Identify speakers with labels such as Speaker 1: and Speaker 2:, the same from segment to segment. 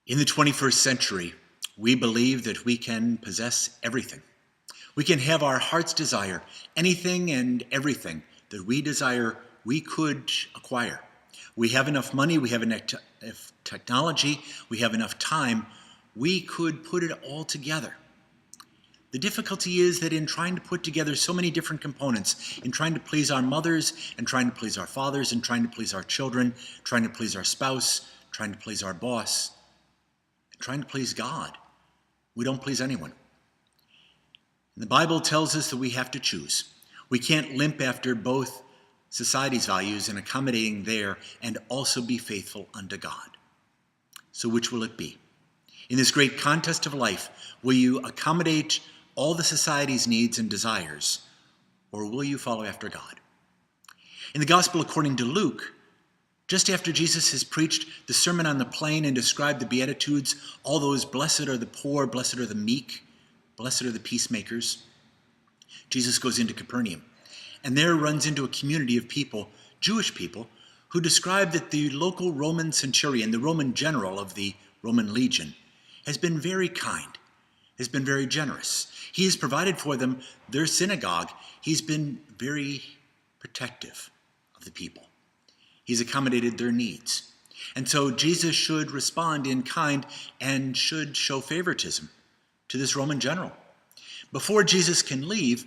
Speaker 1: In the 21st century, we believe that we can possess everything. We can have our heart's desire. Anything and everything that we desire, we could acquire. We have enough money, we have enough technology, we have enough time. We could put it all together. The difficulty is that in trying to put together so many different components, in trying to please our mothers, and trying to please our fathers, and trying to please our children, trying to please our spouse, trying to please our boss, and trying to please God, we don't please anyone. And the Bible tells us that we have to choose. We can't limp after both society's values and accommodating there and also be faithful unto God. So which will it be? In this great contest of life, will you accommodate all the society's needs and desires, or will you follow after God? In the Gospel according to Luke, just after Jesus has preached the Sermon on the Plain and described the Beatitudes, all those blessed are the poor, blessed are the meek, blessed are the peacemakers, Jesus goes into Capernaum and there runs into a community of people, Jewish people, who describe that the local Roman centurion, the Roman general of the Roman legion, has been very kind, has been very generous. He has provided for them their synagogue. He's been very protective of the people. He's accommodated their needs. And so Jesus should respond in kind and should show favoritism to this Roman general. Before Jesus can leave,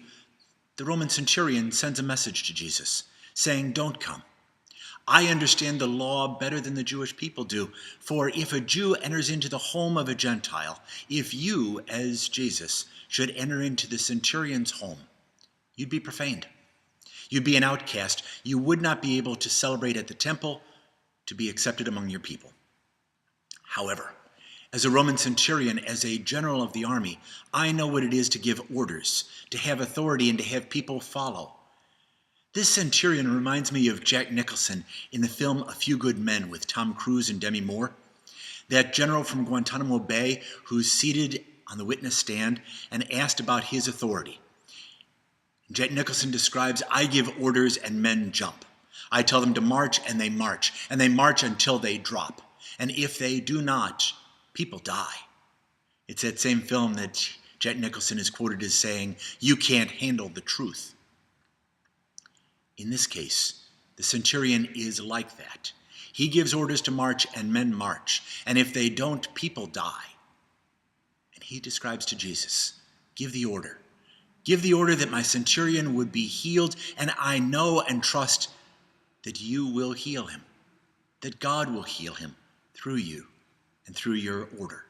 Speaker 1: the Roman centurion sends a message to Jesus saying, "Don't come. I understand the law better than the Jewish people do. For if a Jew enters into the home of a Gentile, if you, as Jesus, should enter into the centurion's home, you'd be profaned. You'd be an outcast. You would not be able to celebrate at the temple, to be accepted among your people." However, as a Roman centurion, as a general of the army, I know what it is to give orders, to have authority, and to have people follow. This centurion reminds me of Jack Nicholson in the film A Few Good Men with Tom Cruise and Demi Moore. That general from Guantanamo Bay who's seated on the witness stand and asked about his authority. Jack Nicholson describes, "I give orders and men jump. I tell them to march and they march until they drop. And if they do not, people die." It's that same film that Jack Nicholson is quoted as saying, "You can't handle the truth." In this case, the centurion is like that. He gives orders to march and men march. And if they don't, people die. And he describes to Jesus, "Give the order. Give the order that my centurion would be healed, and I know and trust that you will heal him, that God will heal him through you and through your order."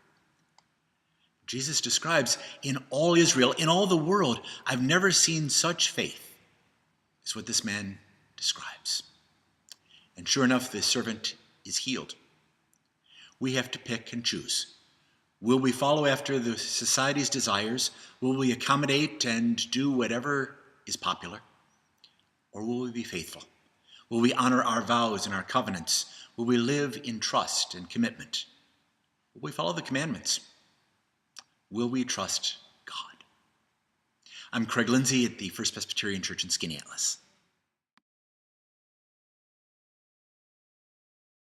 Speaker 1: Jesus describes, in all Israel, in all the world, I've never seen such faith as what this man describes. And sure enough, the servant is healed. We have to pick and choose. Will we follow after the society's desires? Will we accommodate and do whatever is popular? Or will we be faithful? Will we honor our vows and our covenants? Will we live in trust and commitment? Will we follow the commandments? Will we trust God? I'm Craig Lindsey at the First Presbyterian Church in Skaneateles.